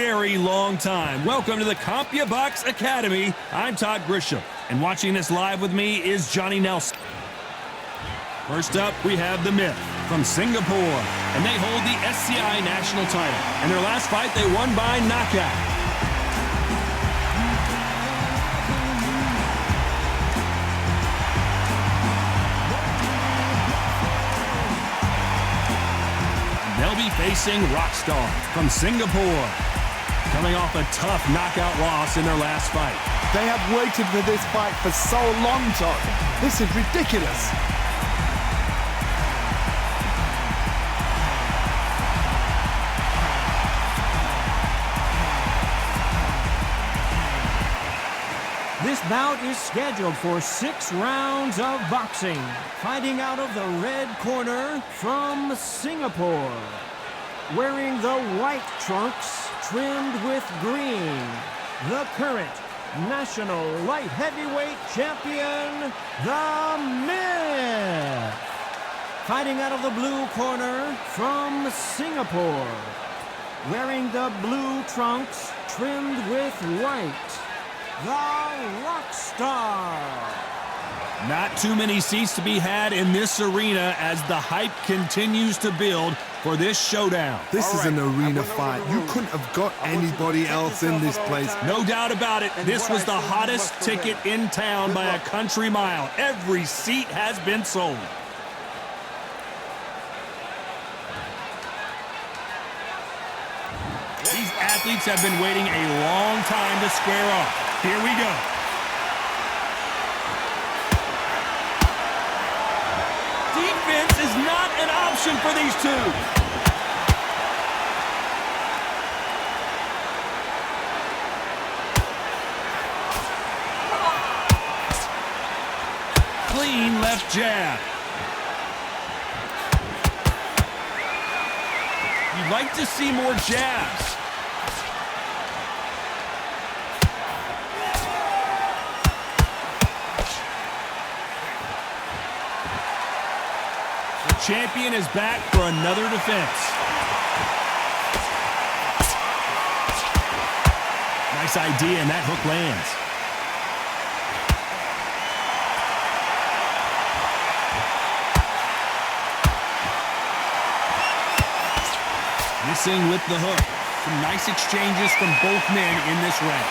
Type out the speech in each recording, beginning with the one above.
very long time. Welcome to the CompuBox Academy. I'm Todd Grisham, and watching this live with me is Johnny Nelson. First up, we have the Myth from Singapore, and they hold the SCI national title. In their last fight, they won by knockout. They'll be facing Rockstar from Singapore, coming off a tough knockout loss in their last fight. They have waited for this fight for so long, Todd. This is ridiculous. This bout is scheduled for 6 rounds of boxing. Fighting out of the red corner from Singapore, wearing the white trunks trimmed with green, the current national light heavyweight champion, the Myth. Fighting out of the blue corner from Singapore, wearing the blue trunks trimmed with white, the Rockstar. Not too many seats to be had in this arena as the hype continues to build for this showdown. This is an arena fight. You couldn't have got anybody else in this place. No doubt about it. This was the hottest ticket in town by a country mile. Every seat has been sold. These athletes have been waiting a long time to square off. Here we go. Defense is not an option for these two. Clean left jab. You'd like to see more jabs. Champion is back for another defense. Nice idea, and that hook lands. Missing with the hook. Some nice exchanges from both men in this round.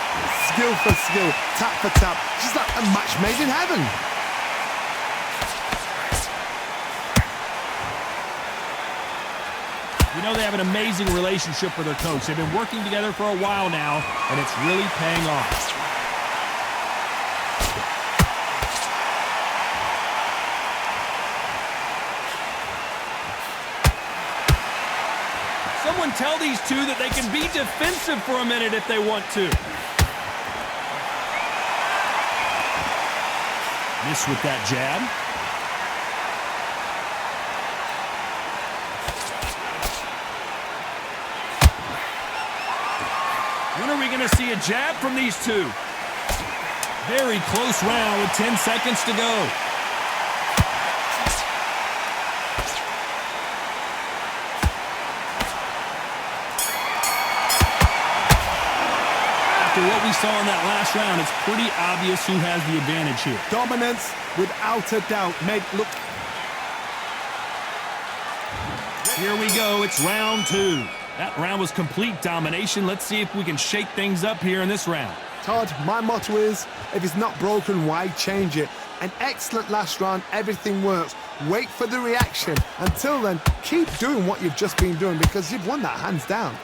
Skill for skill, tap for tap. Just like a match made in heaven. You know they have an amazing relationship with their coach. They've been working together for a while now, and it's really paying off. Someone tell these two that they can be defensive for a minute if they want to. Miss with that jab. When are we going to see a jab from these two? Very close round with 10 seconds to go. After what we saw in that last round, it's pretty obvious who has the advantage here. Dominance, without a doubt. Look. Here we go. It's round 2. That round was complete domination. Let's see if we can shake things up here in this round. Todd, my motto is, if it's not broken, why change it? An excellent last round, everything works. Wait for the reaction. Until then, keep doing what you've just been doing because you've won that hands down.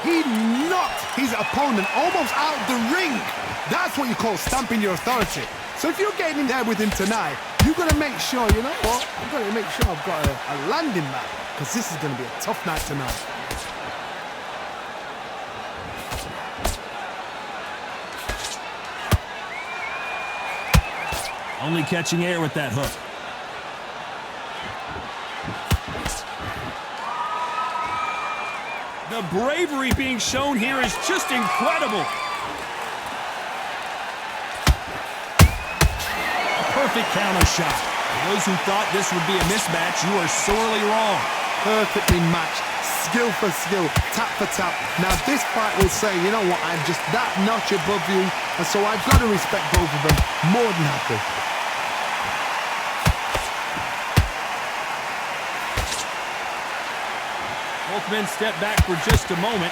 He knocked his opponent almost out the ring. That's what you call stamping your authority. So if you're getting in there with him tonight, you've got to make sure, you know what? I've got to make sure I've got a landing mat because this is going to be a tough night tonight. Only catching air with that hook. The bravery being shown here is just incredible. Perfect counter shot. For those who thought this would be a mismatch, you are sorely wrong. Perfectly matched, skill for skill, tap for tap. Now this fight will say, you know what, I'm just that notch above you, and so I've got to respect both of them. More than happy. Both men step back for just a moment.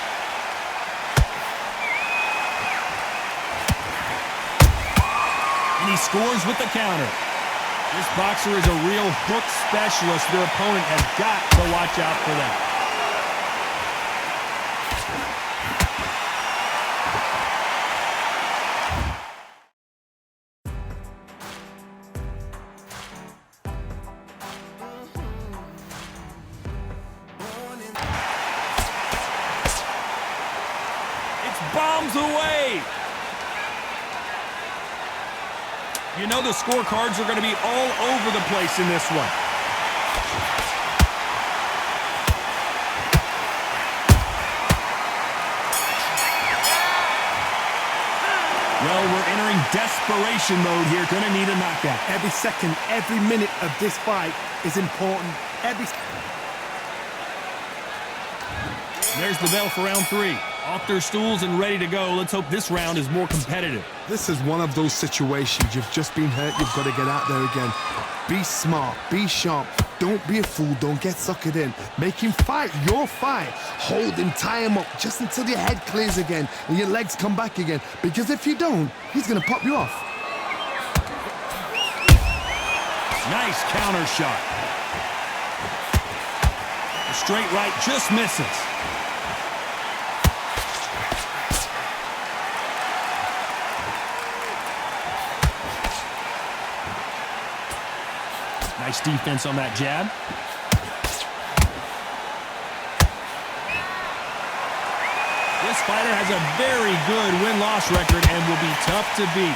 And he scores with the counter. This boxer is a real hook specialist. Their opponent has got to watch out for that. It's bombs away. You know the scorecards are going to be all over the place in this one. Well, we're entering desperation mode here. Going to need a knockout. Every second, every minute of this fight is important. There's the bell for round 3. Off their stools and ready to go. Let's hope this round is more competitive. This is one of those situations. You've just been hurt. You've got to get out there again. Be smart. Be sharp. Don't be a fool. Don't get suckered in. Make him fight your fight. Hold him. Tie him up just until your head clears again and your legs come back again. Because if you don't, he's going to pop you off. Nice counter shot. The straight right just misses. Nice defense on that jab. This fighter has a very good win-loss record and will be tough to beat.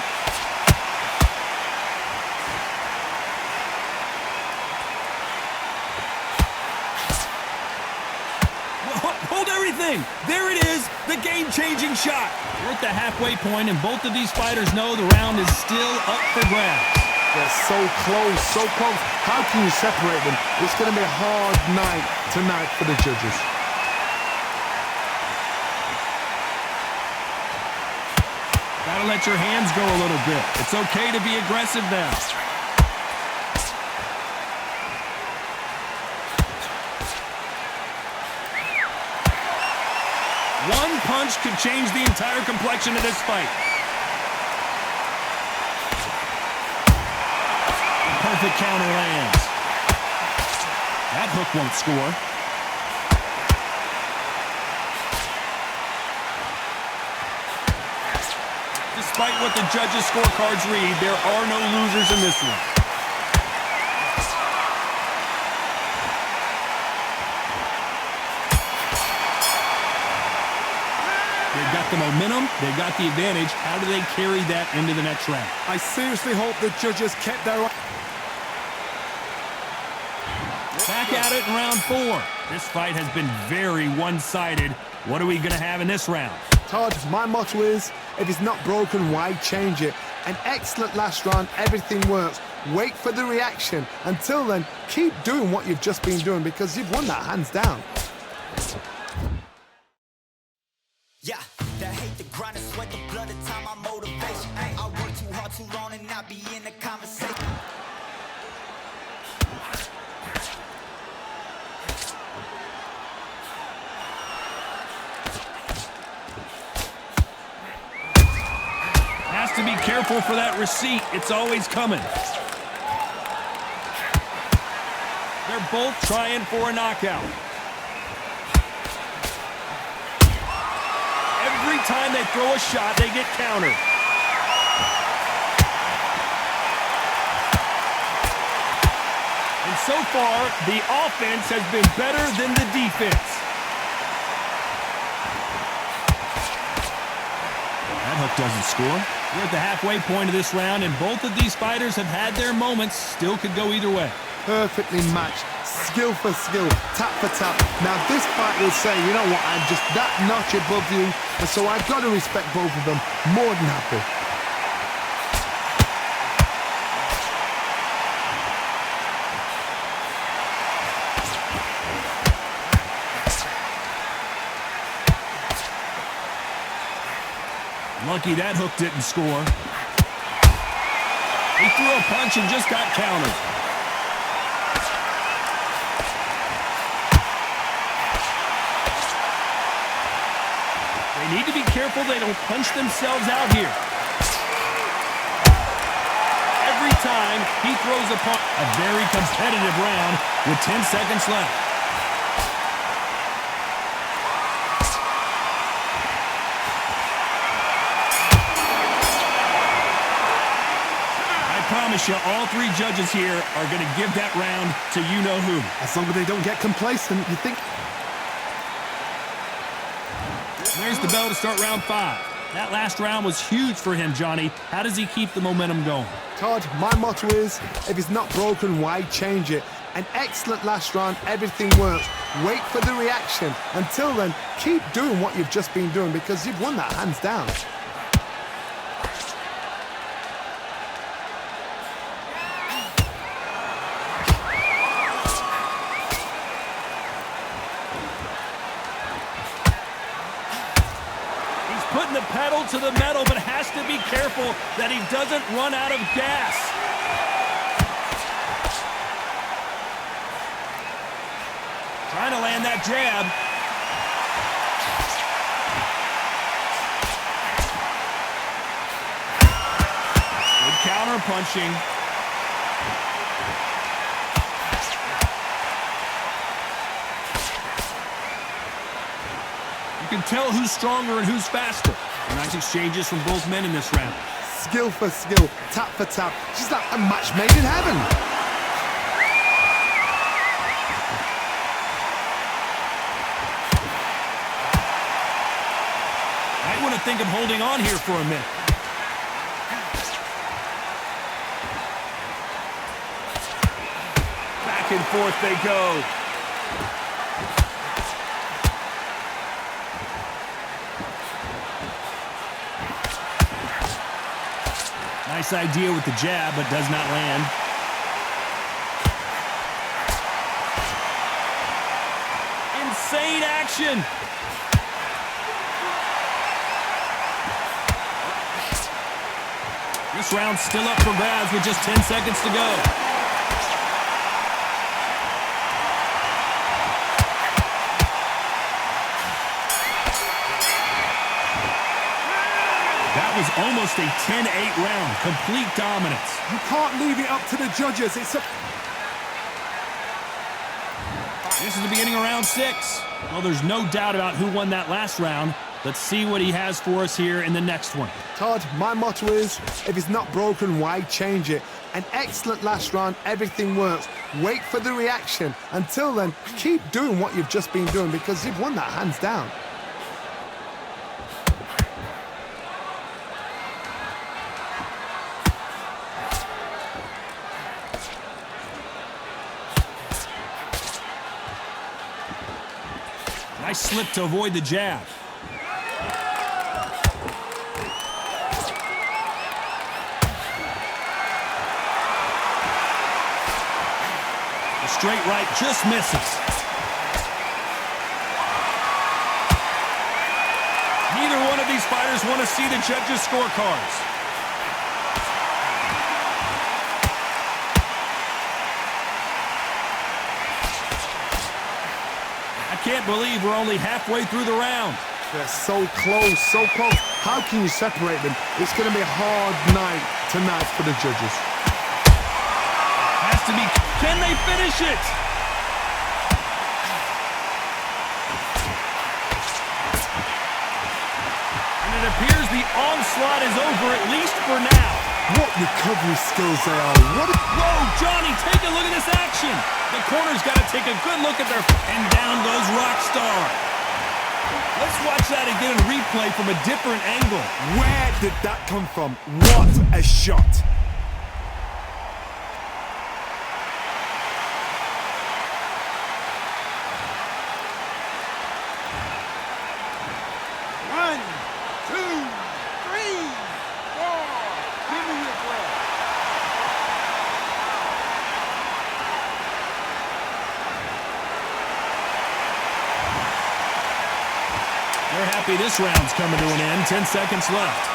Hold everything! There it is, the game-changing shot. We're at the halfway point, and both of these fighters know the round is still up for grabs. They're so close, so close. How can you separate them? It's going to be a hard night tonight for the judges. Gotta let your hands go a little bit. It's okay to be aggressive now. One punch could change the entire complexion of this fight. Perfect counter lands. That hook won't score. Despite what the judges' scorecards read, there are no losers in this one. They've got the momentum, they've got the advantage. How do they carry that into the next round? I seriously hope the judges kept their... Back at it in round 4. This fight has been very one-sided. What are we going to have in this round? Todd, my motto is, if it's not broken, why change it? An excellent last round, everything works. Wait for the reaction. Until then, keep doing what you've just been doing because you've won that hands down. Yeah, the hate, the grind, the sweat, the blood, the time, my motivation. I work too hard, too long, and not be in the conversation. Has to be careful for that receipt. It's always coming. They're both trying for a knockout. Every time they throw a shot, they get countered. And so far, the offense has been better than the defense. That hook doesn't score. We're at the halfway point of this round, and both of these fighters have had their moments. Still could go either way. Perfectly matched, skill for skill, tap for tap. Now this fight will say, you know what, I'm just that notch above you, and so I've got to respect both of them. More than happy. Lucky that hook didn't score. He threw a punch and just got countered. They need to be careful they don't punch themselves out here. Every time he throws a punch. A very competitive round with 10 seconds left. I promise you, all three judges here are going to give that round to you-know-who. As long as they don't get complacent, you think... There's the bell to start round 5. That last round was huge for him, Johnny. How does he keep the momentum going? Todd, my motto is, if it's not broken, why change it? An excellent last round, everything works. Wait for the reaction. Until then, keep doing what you've just been doing because you've won that hands down. Putting the pedal to the metal, but has to be careful that he doesn't run out of gas. Trying to land that jab. Good counter punching. You can tell who's stronger and who's faster. Nice exchanges from both men in this round. Skill for skill, tap for tap. Just like a match made in heaven. I want to think of holding on here for a minute. Back and forth they go. Nice idea with the jab, but does not land. Insane action. This round's still up for grabs with just 10 seconds to go. That was almost a 10-8 round. Complete dominance. You can't leave it up to the judges. This is the beginning of round 6. Well, there's no doubt about who won that last round. Let's see what he has for us here in the next one. Todd, my motto is, if it's not broken, why change it? An excellent last round, everything works. Wait for the reaction. Until then, keep doing what you've just been doing because you've won that hands down. Nice slip to avoid the jab. The straight right just misses. Neither one of these fighters want to see the judges' scorecards. I can't believe we're only halfway through the round. They're so close, so close. How can you separate them? It's going to be a hard night tonight for the judges. Has to be. Can they finish it? And it appears the onslaught is over, at least for now. What recovery skills they are. Whoa, Johnny, take a look at this action. The corner's got to take a good look at their... And down goes Rockstar. Let's watch that again in replay from a different angle. Where did that come from? What a shot. They're happy this round's coming to an end. 10 seconds left.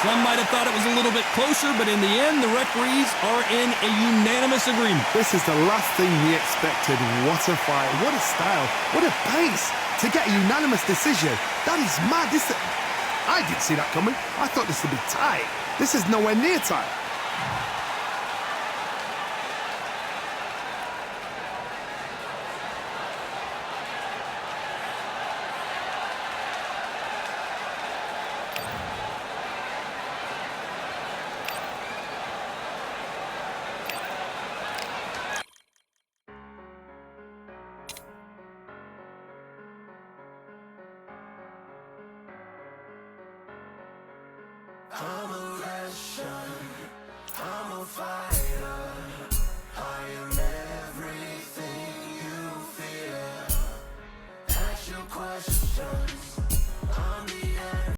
Some might have thought it was a little bit closer, but in the end, the referees are in a unanimous agreement. This is the last thing we expected. What a fight, what a style, what a pace to get a unanimous decision. That is mad. I didn't see that coming. I thought this would be tight. This is nowhere near tight. I'm a Russian, I'm a fighter. I am everything you fear. Ask your questions.